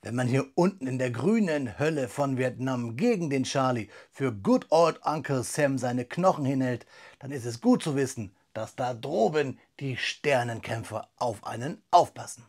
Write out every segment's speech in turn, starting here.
Wenn man hier unten in der grünen Hölle von Vietnam gegen den Charlie für Good Old Uncle Sam seine Knochen hinhält, dann ist es gut zu wissen, dass da droben die Sternenkämpfer auf einen aufpassen.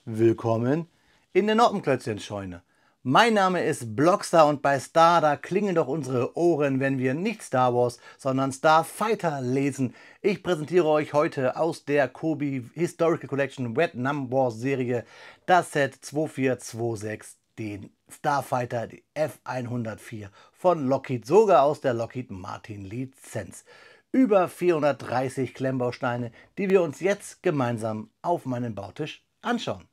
Willkommen in der Noppenklötzchenscheune. Mein Name ist Blockstar und bei Star, da klingen doch unsere Ohren, wenn wir nicht Star Wars, sondern Starfighter lesen. Ich präsentiere euch heute aus der Kobi Historical Collection Vietnam War Serie das Set 2426, den Starfighter, die F-104 von Lockheed, sogar aus der Lockheed Martin Lizenz. Über 430 Klemmbausteine, die wir uns jetzt gemeinsam auf meinem Bautisch anschauen.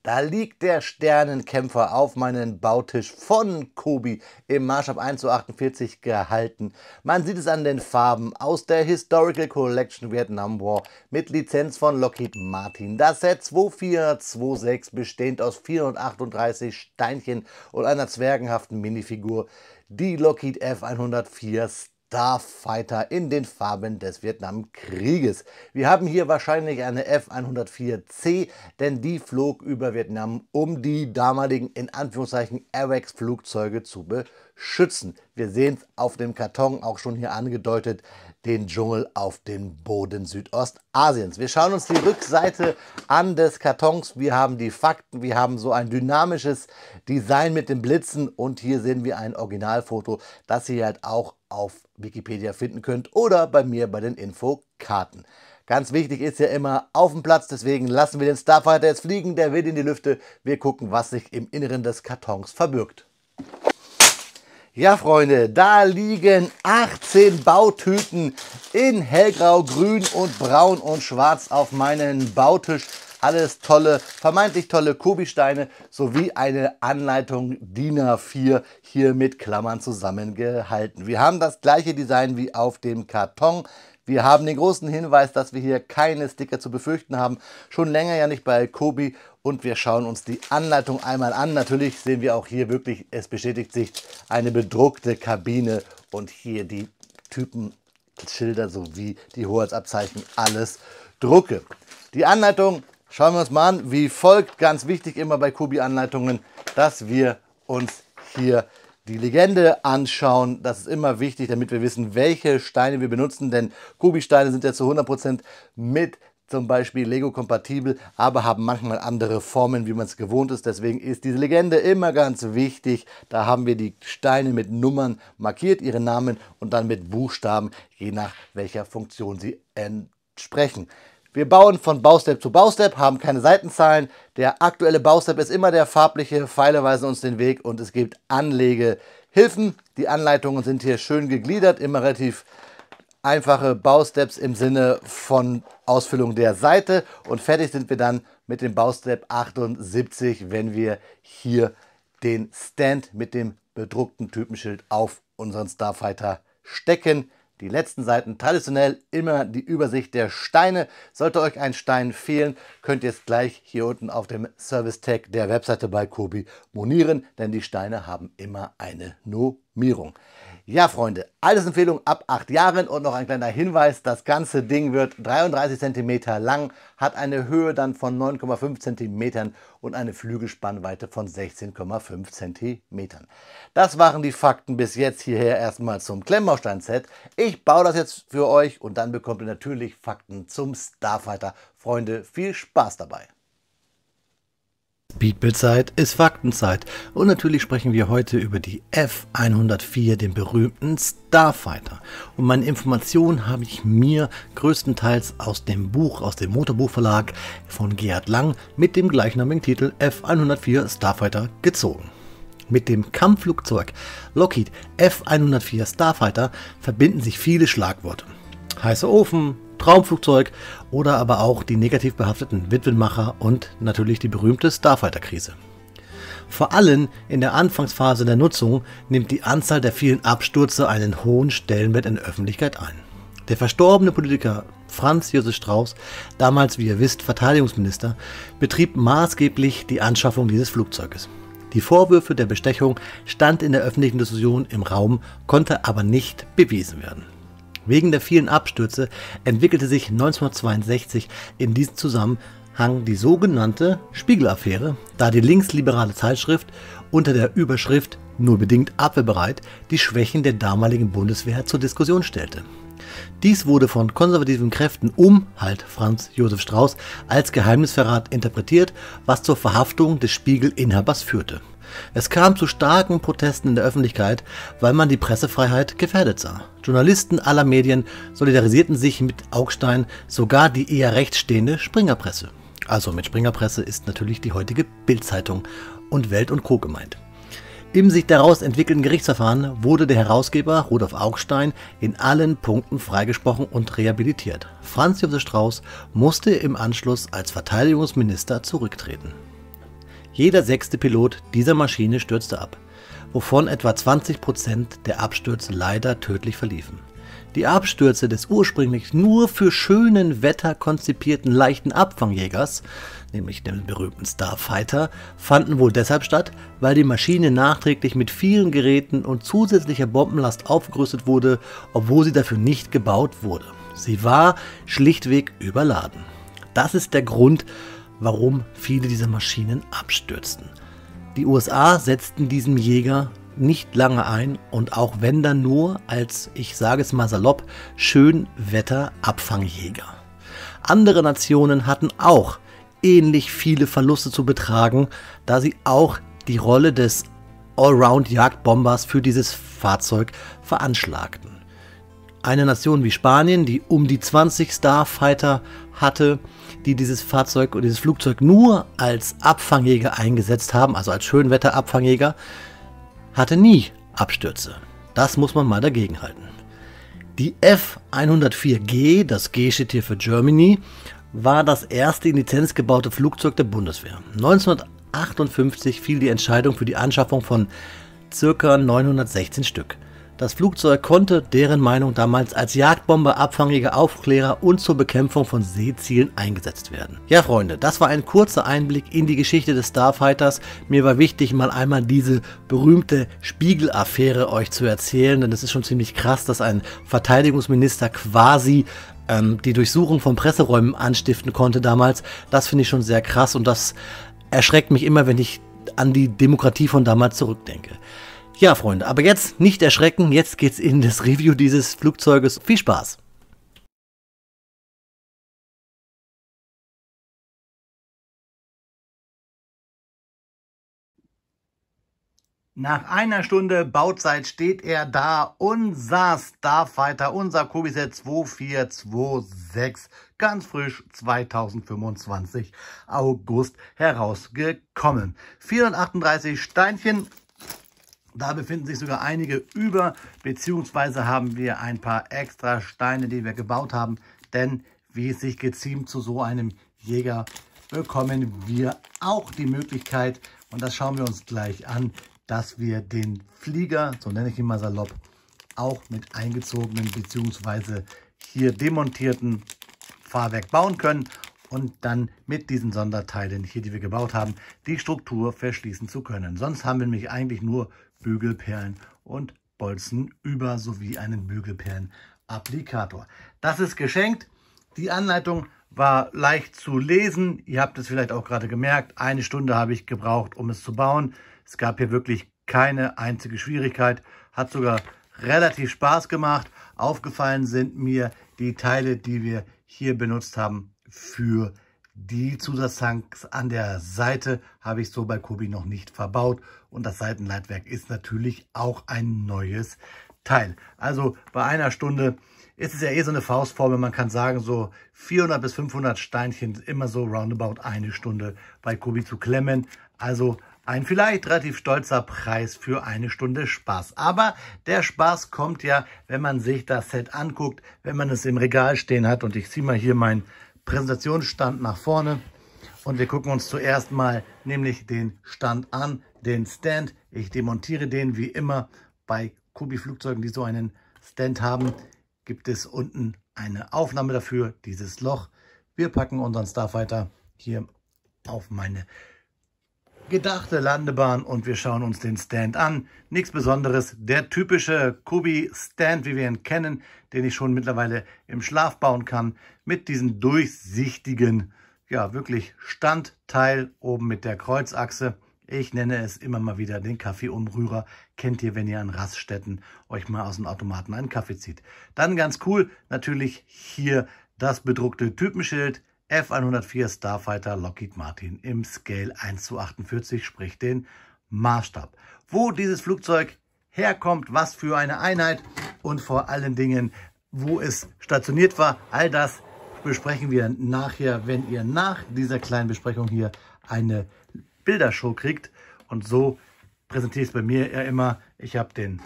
Da liegt der Sternenkämpfer auf meinem Bautisch von Kobi im Maßstab 1:48 gehalten. Man sieht es an den Farben aus der Historical Collection Vietnam War mit Lizenz von Lockheed Martin. Das Set 2426 bestehend aus 438 Steinchen und einer zwergenhaften Minifigur, die Lockheed F-104 Starfighter in den Farben des Vietnamkrieges. Wir haben hier wahrscheinlich eine F-104C, denn die flog über Vietnam, um die damaligen in Anführungszeichen Airwax-Flugzeuge zu beschützen. Wir sehen es auf dem Karton auch schon hier angedeutet, den Dschungel auf dem Boden Südostasiens. Wir schauen uns die Rückseite an des Kartons. Wir haben die Fakten, wir haben so ein dynamisches Design mit den Blitzen und hier sehen wir ein Originalfoto, das ihr halt auch auf Wikipedia finden könnt oder bei mir bei den Infokarten. Ganz wichtig ist ja immer auf dem Platz, deswegen lassen wir den Starfighter jetzt fliegen, der will in die Lüfte. Wir gucken, was sich im Inneren des Kartons verbirgt. Ja, Freunde, da liegen 18 Bautüten in hellgrau, grün und braun und schwarz auf meinem Bautisch. Alles tolle, vermeintlich tolle Kobi-Steine sowie eine Anleitung DIN A4 hier mit Klammern zusammengehalten. Wir haben das gleiche Design wie auf dem Karton. Wir haben den großen Hinweis, dass wir hier keine Sticker zu befürchten haben. Schon länger ja nicht bei Kobi. Und wir schauen uns die Anleitung einmal an. Natürlich sehen wir auch hier wirklich, es bestätigt sich, eine bedruckte Kabine und hier die Typenschilder sowie die Hoheitsabzeichen, alles Drucke. Die Anleitung schauen wir uns mal an, wie folgt. Ganz wichtig immer bei Kobi-Anleitungen, dass wir uns hier die Legende anschauen. Das ist immer wichtig, damit wir wissen, welche Steine wir benutzen, denn Kobi-Steine sind ja zu 100% mit zum Beispiel Lego kompatibel, aber haben manchmal andere Formen, wie man es gewohnt ist. Deswegen ist diese Legende immer ganz wichtig. Da haben wir die Steine mit Nummern markiert, ihre Namen und dann mit Buchstaben, je nach welcher Funktion sie entsprechen. Wir bauen von Baustep zu Baustep, haben keine Seitenzahlen. Der aktuelle Baustep ist immer der farbliche. Pfeile weisen uns den Weg und es gibt Anlegehilfen. Die Anleitungen sind hier schön gegliedert, immer relativ einfache Bausteps im Sinne von Ausfüllung der Seite. Und fertig sind wir dann mit dem Baustep 78, wenn wir hier den Stand mit dem bedruckten Typenschild auf unseren Starfighter stecken. Die letzten Seiten traditionell immer die Übersicht der Steine. Sollte euch ein Stein fehlen, könnt ihr es gleich hier unten auf dem Service-Tag der Webseite bei Kobi monieren, denn die Steine haben immer eine Nummerierung. Ja, Freunde, alles Empfehlung ab 8 Jahren und noch ein kleiner Hinweis, das ganze Ding wird 33 cm lang, hat eine Höhe dann von 9,5 cm und eine Flügelspannweite von 16,5 cm. Das waren die Fakten bis jetzt hierher erstmal zum Klemmbaustein-Set. Ich baue das jetzt für euch und dann bekommt ihr natürlich Fakten zum Starfighter. Freunde, viel Spaß dabei! Speedbildzeit ist Faktenzeit und natürlich sprechen wir heute über die F-104, den berühmten Starfighter. Und meine Informationen habe ich mir größtenteils aus dem Buch, aus dem Motorbuchverlag von Gerhard Lang mit dem gleichnamigen Titel F-104 Starfighter gezogen. Mit dem Kampfflugzeug Lockheed F-104 Starfighter verbinden sich viele Schlagworte. Heißer Ofen, Traumflugzeug oder aber auch die negativ behafteten Witwenmacher und natürlich die berühmte Starfighter-Krise. Vor allem in der Anfangsphase der Nutzung nimmt die Anzahl der vielen Abstürze einen hohen Stellenwert in der Öffentlichkeit ein. Der verstorbene Politiker Franz Josef Strauß, damals wie ihr wisst Verteidigungsminister, betrieb maßgeblich die Anschaffung dieses Flugzeuges. Die Vorwürfe der Bestechung standen in der öffentlichen Diskussion im Raum, konnte aber nicht bewiesen werden. Wegen der vielen Abstürze entwickelte sich 1962 in diesem Zusammenhang die sogenannte Spiegel-Affäre, da die linksliberale Zeitschrift unter der Überschrift »Nur bedingt abwehrbereit« die Schwächen der damaligen Bundeswehr zur Diskussion stellte. Dies wurde von konservativen Kräften Franz Josef Strauß als Geheimnisverrat interpretiert, was zur Verhaftung des Spiegel-Inhabers führte. Es kam zu starken Protesten in der Öffentlichkeit, weil man die Pressefreiheit gefährdet sah. Journalisten aller Medien solidarisierten sich mit Augstein, sogar die eher rechts stehende Springerpresse. Also mit Springerpresse ist natürlich die heutige Bild-Zeitung und Welt und Co. gemeint. Im sich daraus entwickelten Gerichtsverfahren wurde der Herausgeber Rudolf Augstein in allen Punkten freigesprochen und rehabilitiert. Franz Josef Strauß musste im Anschluss als Verteidigungsminister zurücktreten. Jeder 6. Pilot dieser Maschine stürzte ab, wovon etwa 20% der Abstürze leider tödlich verliefen. Die Abstürze des ursprünglich nur für schönen Wetter konzipierten leichten Abfangjägers, nämlich dem berühmten Starfighter, fanden wohl deshalb statt, weil die Maschine nachträglich mit vielen Geräten und zusätzlicher Bombenlast aufgerüstet wurde, obwohl sie dafür nicht gebaut wurde. Sie war schlichtweg überladen. Das ist der Grund, warum viele dieser Maschinen abstürzten. Die USA setzten diesen Jäger nicht lange ein und auch wenn dann nur als, ich sage es mal salopp, Schönwetter-Abfangjäger. Andere Nationen hatten auch ähnlich viele Verluste zu betragen, da sie auch die Rolle des Allround-Jagdbombers für dieses Fahrzeug veranschlagten. Eine Nation wie Spanien, die um die 20 Starfighter hatte, die dieses Flugzeug nur als Abfangjäger eingesetzt haben, also als Schönwetter-Abfangjäger, hatte nie Abstürze. Das muss man mal dagegen halten. Die F-104G, das G steht hier für Germany, war das erste in Lizenz gebaute Flugzeug der Bundeswehr. 1958 fiel die Entscheidung für die Anschaffung von ca. 916 Stück. Das Flugzeug konnte, deren Meinung damals, als Jagdbomber, Abfangjäger, Aufklärer und zur Bekämpfung von Seezielen eingesetzt werden. Ja Freunde, das war ein kurzer Einblick in die Geschichte des Starfighters. Mir war wichtig, mal einmal diese berühmte Spiegel-Affäre euch zu erzählen, denn es ist schon ziemlich krass, dass ein Verteidigungsminister quasi die Durchsuchung von Presseräumen anstiften konnte damals. Das finde ich schon sehr krass und das erschreckt mich immer, wenn ich an die Demokratie von damals zurückdenke. Ja, Freunde, aber jetzt nicht erschrecken, jetzt geht's in das Review dieses Flugzeuges. Viel Spaß! Nach einer Stunde Bauzeit steht er da, unser Starfighter, unser Kobiset 2426, ganz frisch 2025 August herausgekommen. 438 Steinchen. Da befinden sich sogar einige über, beziehungsweise haben wir ein paar extra Steine, die wir gebaut haben. Denn wie es sich geziemt zu so einem Jäger, bekommen wir auch die Möglichkeit, und das schauen wir uns gleich an, dass wir den Flieger, so nenne ich ihn mal salopp, auch mit eingezogenen beziehungsweise hier demontierten Fahrwerk bauen können und dann mit diesen Sonderteilen hier, die wir gebaut haben, die Struktur verschließen zu können. Sonst haben wir nämlich eigentlich nur Bügelperlen und Bolzen über sowie einen Bügelperlen-Applikator. Das ist geschenkt. Die Anleitung war leicht zu lesen. Ihr habt es vielleicht auch gerade gemerkt. 1 Stunde habe ich gebraucht, um es zu bauen. Es gab hier wirklich keine einzige Schwierigkeit. Hat sogar relativ Spaß gemacht. Aufgefallen sind mir die Teile, die wir hier benutzt haben für die Zusatztanks an der Seite, habe ich so bei Kobi noch nicht verbaut. Und das Seitenleitwerk ist natürlich auch ein neues Teil. Also bei 1 Stunde ist es ja so eine Faustformel. Man kann sagen, so 400 bis 500 Steinchen immer so roundabout 1 Stunde bei Kobi zu klemmen. Also ein vielleicht relativ stolzer Preis für 1 Stunde Spaß. Aber der Spaß kommt ja, wenn man sich das Set anguckt, wenn man es im Regal stehen hat. Und ich ziehe mal hier meinen Präsentationsstand nach vorne. Und wir gucken uns zuerst mal nämlich den Stand an, den Stand. Ich demontiere den wie immer. Bei Kobi-Flugzeugen, die so einen Stand haben, gibt es unten eine Aufnahme dafür, dieses Loch. Wir packen unseren Starfighter hier auf meine gedachte Landebahn und wir schauen uns den Stand an. Nichts Besonderes, der typische Kobi-Stand, wie wir ihn kennen, den ich schon mittlerweile im Schlaf bauen kann, mit diesem durchsichtigen, ja wirklich Standteil oben mit der Kreuzachse. Ich nenne es immer mal wieder den Kaffeeumrührer. Kennt ihr, wenn ihr an Raststätten euch mal aus dem Automaten einen Kaffee zieht. Dann ganz cool, natürlich hier das bedruckte Typenschild. F-104 Starfighter Lockheed Martin im Scale 1:48, sprich den Maßstab. Wo dieses Flugzeug herkommt, was für eine Einheit und vor allen Dingen, wo es stationiert war, all das besprechen wir nachher, wenn ihr nach dieser kleinen Besprechung hier eine Bildershow kriegt. Und so präsentiere ich es bei mir ja immer. Ich habe den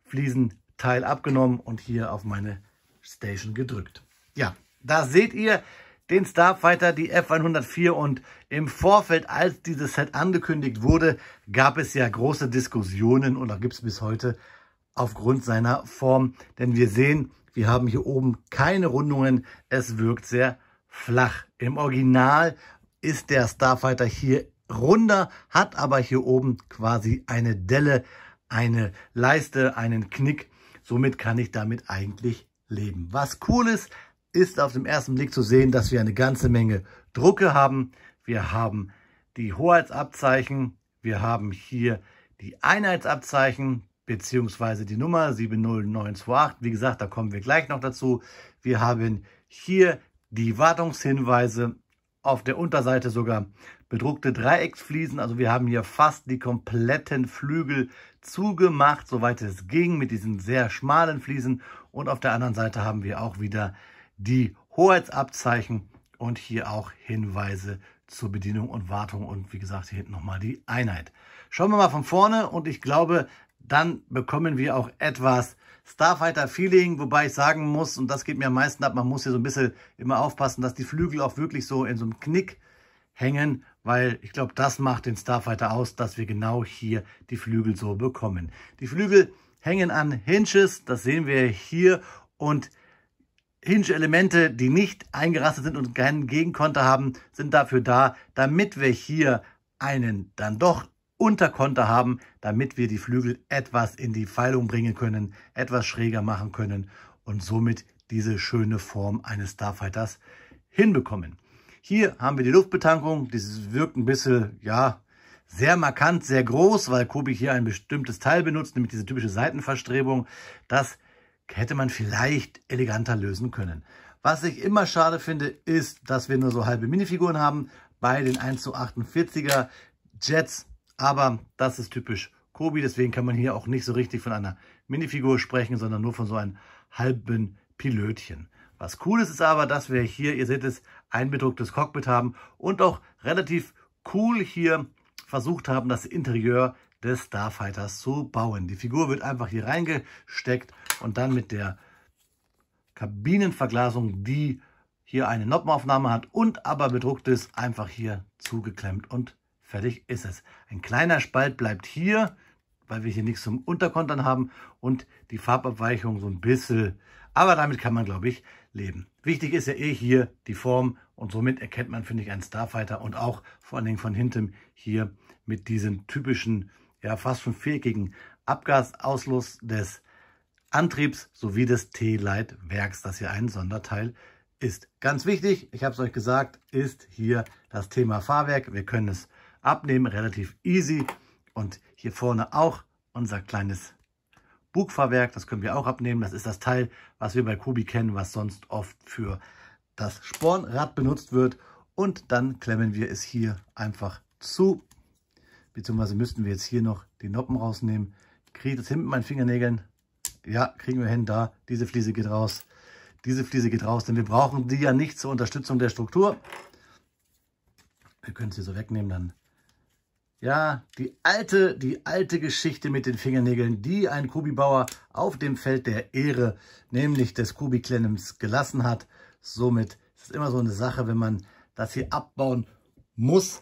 Fliesenteil abgenommen und hier auf meine Station gedrückt. Ja, da seht ihr den Starfighter, die F-104, und im Vorfeld, als dieses Set angekündigt wurde, gab es ja große Diskussionen und da gibt es bis heute aufgrund seiner Form. Denn wir sehen, wir haben hier oben keine Rundungen, es wirkt sehr flach. Im Original ist der Starfighter hier runder, hat aber hier oben quasi eine Delle, eine Leiste, einen Knick. Somit kann ich damit eigentlich leben. Was cool ist auf dem ersten Blick zu sehen, dass wir eine ganze Menge Drucke haben. Wir haben die Hoheitsabzeichen, wir haben hier die Einheitsabzeichen beziehungsweise die Nummer 70928. Wie gesagt, da kommen wir gleich noch dazu. Wir haben hier die Wartungshinweise, auf der Unterseite sogar bedruckte Dreiecksfliesen. Also wir haben hier fast die kompletten Flügel zugemacht, soweit es ging, mit diesen sehr schmalen Fliesen. Und auf der anderen Seite haben wir auch wieder die Hoheitsabzeichen und hier auch Hinweise zur Bedienung und Wartung und wie gesagt hier hinten nochmal die Einheit. Schauen wir mal von vorne und ich glaube, dann bekommen wir auch etwas Starfighter-Feeling, wobei ich sagen muss, und das geht mir am meisten ab, man muss hier so ein bisschen immer aufpassen, dass die Flügel auch wirklich so in so einem Knick hängen, weil ich glaube, das macht den Starfighter aus, dass wir genau hier die Flügel so bekommen. Die Flügel hängen an Hinges, das sehen wir hier, und Hinge-Elemente, die nicht eingerastet sind und keinen Gegenkonter haben, sind dafür da, damit wir hier einen dann doch Unterkonter haben, damit wir die Flügel etwas in die Feilung bringen können, etwas schräger machen können und somit diese schöne Form eines Starfighters hinbekommen. Hier haben wir die Luftbetankung, dieses wirkt ein bisschen, ja, sehr markant, sehr groß, weil Kobi hier ein bestimmtes Teil benutzt, nämlich diese typische Seitenverstrebung. Das hätte man vielleicht eleganter lösen können. Was ich immer schade finde, ist, dass wir nur so halbe Minifiguren haben bei den 1:48er Jets. Aber das ist typisch Kobi, deswegen kann man hier auch nicht so richtig von einer Minifigur sprechen, sondern nur von so einem halben Pilötchen. Was cool ist aber, dass wir hier, ihr seht es, ein bedrucktes Cockpit haben und auch relativ cool hier versucht haben, das Interieur des Starfighters zu bauen. Die Figur wird einfach hier reingesteckt und dann mit der Kabinenverglasung, die hier eine Noppenaufnahme hat und aber bedruckt ist, einfach hier zugeklemmt und fertig ist es. Ein kleiner Spalt bleibt hier, weil wir hier nichts zum Unterkontern haben und die Farbabweichung so ein bisschen, aber damit kann man, glaube ich, leben. Wichtig ist ja hier die Form und somit erkennt man, finde ich, einen Starfighter und auch vor allen Dingen von hinten hier mit diesem typischen, ja fast schon viereckigen Abgasauslust des Antriebs sowie des T-Leitwerks, das hier ein Sonderteil ist. Ganz wichtig, ich habe es euch gesagt, ist hier das Thema Fahrwerk. Wir können es abnehmen, relativ easy. Und hier vorne auch unser kleines Bugfahrwerk, das können wir auch abnehmen. Das ist das Teil, was wir bei Kobi kennen, was sonst oft für das Spornrad benutzt wird. Und dann klemmen wir es hier einfach zu. Beziehungsweise müssten wir jetzt hier noch die Noppen rausnehmen. Kriege ich das hin mit meinen Fingernägeln? Ja, kriegen wir hin, da. Diese Fliese geht raus. Diese Fliese geht raus, denn wir brauchen die ja nicht zur Unterstützung der Struktur. Wir können sie so wegnehmen, dann. Ja, die alte Geschichte mit den Fingernägeln, die ein Kobi-Bauer auf dem Feld der Ehre, nämlich des Kobi-Klemms, gelassen hat. Somit ist es immer so eine Sache, wenn man das hier abbauen muss,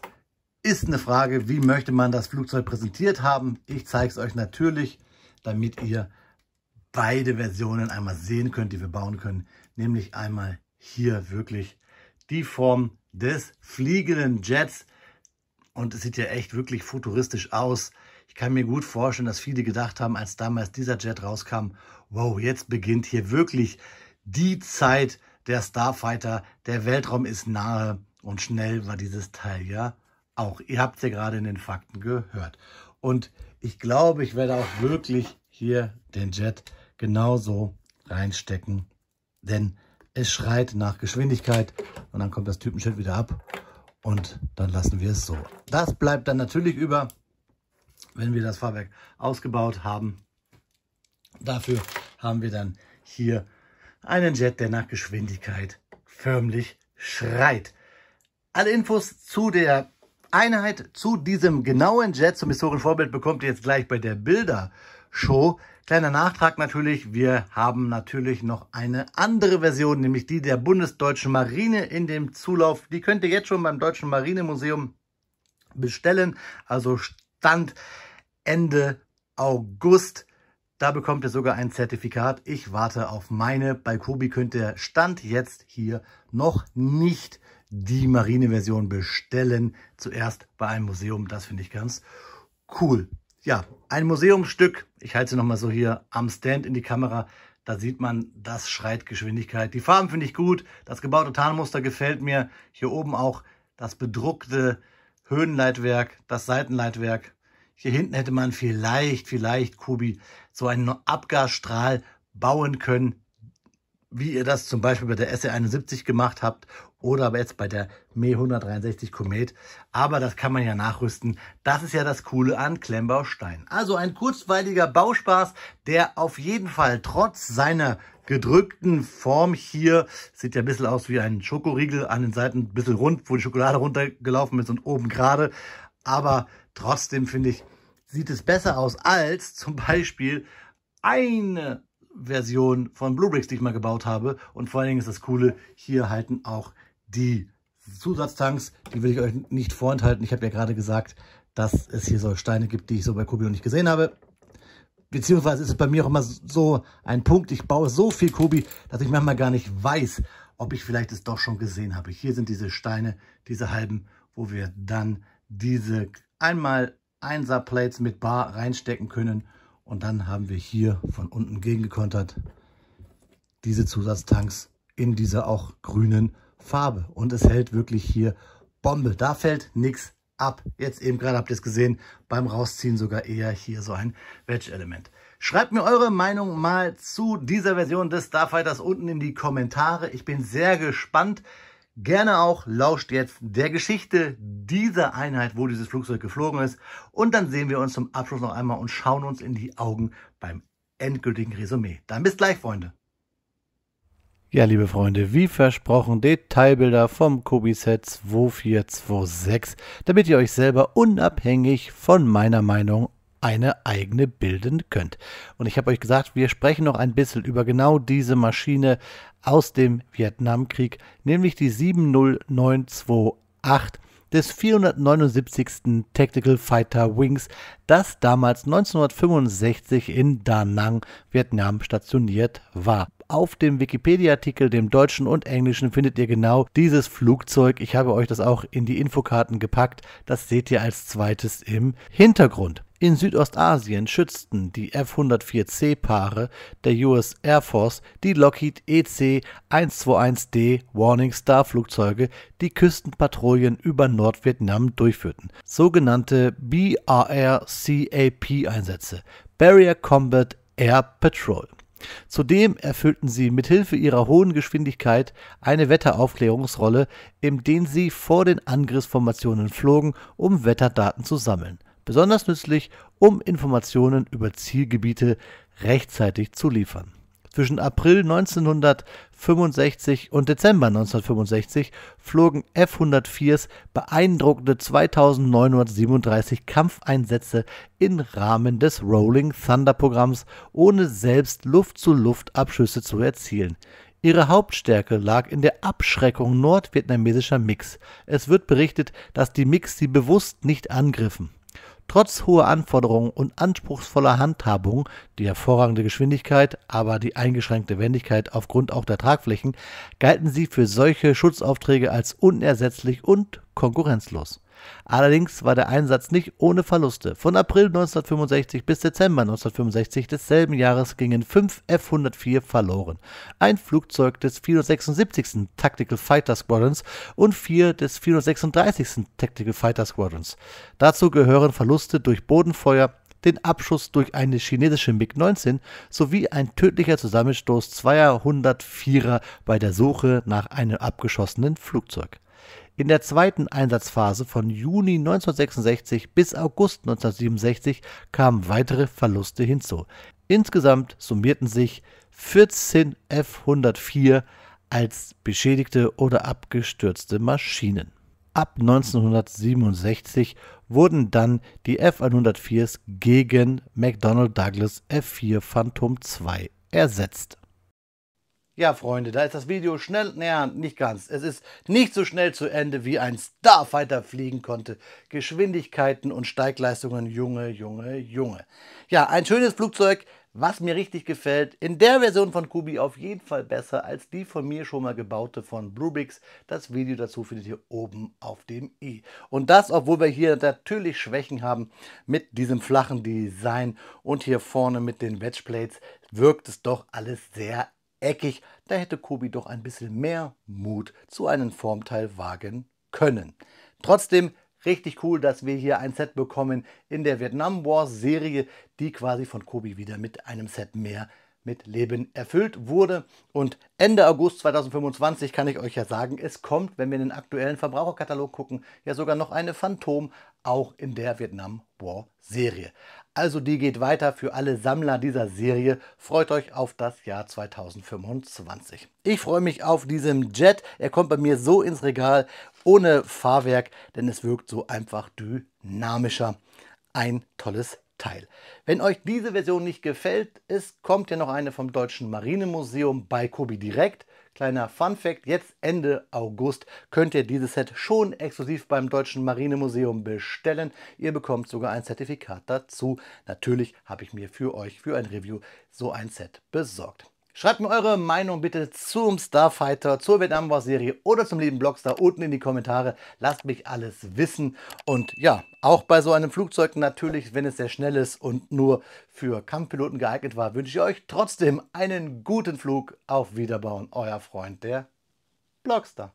ist eine Frage, wie möchte man das Flugzeug präsentiert haben. Ich zeige es euch natürlich, damit ihr beide Versionen einmal sehen könnt, die wir bauen können. Nämlich einmal hier wirklich die Form des fliegenden Jets. Und es sieht ja echt wirklich futuristisch aus. Ich kann mir gut vorstellen, dass viele gedacht haben, als damals dieser Jet rauskam, wow, jetzt beginnt hier wirklich die Zeit der Starfighter. Der Weltraum ist nahe und schnell war dieses Teil ja auch. Ihr habt es ja gerade in den Fakten gehört. Und ich glaube, ich werde auch wirklich hier den Jet genauso reinstecken, denn es schreit nach Geschwindigkeit und dann kommt das Typenschild wieder ab und dann lassen wir es so. Das bleibt dann natürlich über, wenn wir das Fahrwerk ausgebaut haben. Dafür haben wir dann hier einen Jet, der nach Geschwindigkeit förmlich schreit. Alle Infos zu der Einheit, zu diesem genauen Jet, zum historischen Vorbild, bekommt ihr jetzt gleich bei der Bildershow. Kleiner Nachtrag natürlich, wir haben natürlich noch eine andere Version, nämlich die der Bundesdeutschen Marine in dem Zulauf. Die könnt ihr jetzt schon beim Deutschen Marinemuseum bestellen, also Stand Ende August. Da bekommt ihr sogar ein Zertifikat. Ich warte auf meine. Bei Kobi könnt ihr Stand jetzt hier noch nicht die Marine-Version bestellen. Zuerst bei einem Museum. Das finde ich ganz cool. Ja, ein Museumsstück. Ich halte sie nochmal so hier am Stand in die Kamera. Da sieht man, das schreit Geschwindigkeit. Die Farben finde ich gut. Das gebaute Tarnmuster gefällt mir. Hier oben auch das bedruckte Höhenleitwerk, das Seitenleitwerk. Hier hinten hätte man vielleicht, Kobi, so einen Abgasstrahl bauen können, wie ihr das zum Beispiel bei der SE71 gemacht habt oder aber jetzt bei der Me 163 Komet. Aber das kann man ja nachrüsten. Das ist ja das Coole an Klemmbaustein. Also ein kurzweiliger Bauspaß, der auf jeden Fall trotz seiner gedrückten Form hier, sieht ja ein bisschen aus wie ein Schokoriegel, an den Seiten ein bisschen rund, wo die Schokolade runtergelaufen ist und oben gerade. Aber trotzdem finde ich, sieht es besser aus als zum Beispiel eine Version von Bluebricks, die ich mal gebaut habe. Und vor allen Dingen ist das Coole, hier halten auch die Zusatztanks, die will ich euch nicht vorenthalten. Ich habe ja gerade gesagt, dass es hier so Steine gibt, die ich so bei Kobi noch nicht gesehen habe. Beziehungsweise ist es bei mir auch immer so ein Punkt, ich baue so viel Kobi, dass ich manchmal gar nicht weiß, ob ich vielleicht es doch schon gesehen habe. Hier sind diese Steine, diese halben, wo wir dann diese einmal 1er Plates mit Bar reinstecken können. Und dann haben wir hier von unten gegengekontert diese Zusatztanks in dieser auch grünen Farbe. Und es hält wirklich hier Bombe. Da fällt nichts ab. Jetzt eben gerade habt ihr es gesehen, beim Rausziehen sogar eher hier so ein Wedge-Element. Schreibt mir eure Meinung mal zu dieser Version des Starfighters unten in die Kommentare. Ich bin sehr gespannt. Gerne auch lauscht jetzt der Geschichte dieser Einheit, wo dieses Flugzeug geflogen ist. Und dann sehen wir uns zum Abschluss noch einmal und schauen uns in die Augen beim endgültigen Resümee. Dann bis gleich, Freunde. Ja, liebe Freunde, wie versprochen, Detailbilder vom Kobi Set 2426, damit ihr euch selber unabhängig von meiner Meinung eine eigene bilden könnt. Und ich habe euch gesagt, wir sprechen noch ein bisschen über genau diese Maschine aus dem Vietnamkrieg, nämlich die 70928 des 479. Tactical Fighter Wings, das damals 1965 in Da Nang, Vietnam stationiert war. Auf dem Wikipedia-Artikel, dem deutschen und englischen, findet ihr genau dieses Flugzeug. Ich habe euch das auch in die Infokarten gepackt. Das seht ihr als zweites im Hintergrund. In Südostasien schützten die F-104C-Paare der US Air Force die Lockheed EC-121D Warning Star Flugzeuge, die Küstenpatrouillen über Nordvietnam durchführten. Sogenannte BRCAP-Einsätze, Barrier Combat Air Patrol. Zudem erfüllten sie mithilfe ihrer hohen Geschwindigkeit eine Wetteraufklärungsrolle, indem sie vor den Angriffsformationen flogen, um Wetterdaten zu sammeln. Besonders nützlich, um Informationen über Zielgebiete rechtzeitig zu liefern. Zwischen April 1965 und Dezember 1965 flogen F-104s beeindruckende 2937 Kampfeinsätze im Rahmen des Rolling Thunder Programms, ohne selbst Luft-zu-Luft-Abschüsse zu erzielen. Ihre Hauptstärke lag in der Abschreckung nordvietnamesischer MiGs. Es wird berichtet, dass die MiGs sie bewusst nicht angriffen. Trotz hoher Anforderungen und anspruchsvoller Handhabung, die hervorragende Geschwindigkeit, aber die eingeschränkte Wendigkeit aufgrund auch der Tragflächen, galten sie für solche Schutzaufträge als unersetzlich und konkurrenzlos. Allerdings war der Einsatz nicht ohne Verluste. Von April 1965 bis Dezember 1965 desselben Jahres gingen 5 F-104 verloren, ein Flugzeug des 476. Tactical Fighter Squadrons und 4 des 436. Tactical Fighter Squadrons. Dazu gehören Verluste durch Bodenfeuer, den Abschuss durch eine chinesische MiG-19 sowie ein tödlicher Zusammenstoß zweier 104er bei der Suche nach einem abgeschossenen Flugzeug. In der zweiten Einsatzphase von Juni 1966 bis August 1967 kamen weitere Verluste hinzu. Insgesamt summierten sich 14 F-104 als beschädigte oder abgestürzte Maschinen. Ab 1967 wurden dann die F-104s gegen McDonnell Douglas F-4 Phantom II ersetzt. Ja, Freunde, da ist das Video schnell, naja, nicht ganz. Es ist nicht so schnell zu Ende, wie ein Starfighter fliegen konnte. Geschwindigkeiten und Steigleistungen, Junge, Junge, Junge. Ja, ein schönes Flugzeug, was mir richtig gefällt. In der Version von Kubi auf jeden Fall besser als die von mir schon mal gebaute von Brubix. Das Video dazu findet ihr oben auf dem i. Und das, obwohl wir hier natürlich Schwächen haben mit diesem flachen Design und hier vorne mit den Wedgeplates, wirkt es doch alles sehr eckig, da hätte Kubi doch ein bisschen mehr Mut zu einem Formteil wagen können. Trotzdem richtig cool, dass wir hier ein Set bekommen in der Vietnam War Serie, die quasi von Kubi wieder mit einem Set mehr mit Leben erfüllt wurde. Und Ende August 2025 kann ich euch ja sagen, es kommt, wenn wir in den aktuellen Verbraucherkatalog gucken, ja sogar noch eine Phantom, auch in der Vietnam War Serie. Also die geht weiter für alle Sammler dieser Serie. Freut euch auf das Jahr 2025. Ich freue mich auf diesen Jet. Er kommt bei mir so ins Regal, ohne Fahrwerk, denn es wirkt so einfach dynamischer. Ein tolles Teil. Wenn euch diese Version nicht gefällt, es kommt ja noch eine vom Deutschen Marinemuseum bei Kubi direkt. Kleiner Funfact, jetzt Ende August könnt ihr dieses Set schon exklusiv beim Deutschen Marinemuseum bestellen. Ihr bekommt sogar ein Zertifikat dazu. Natürlich habe ich mir für euch, für ein Review, so ein Set besorgt. Schreibt mir eure Meinung bitte zum Starfighter, zur Vietnam War Serie oder zum lieben Blockstar unten in die Kommentare. Lasst mich alles wissen. Und ja, auch bei so einem Flugzeug natürlich, wenn es sehr schnell ist und nur für Kampfpiloten geeignet war, wünsche ich euch trotzdem einen guten Flug. Auf Wiederbauen, euer Freund, der Blockstar.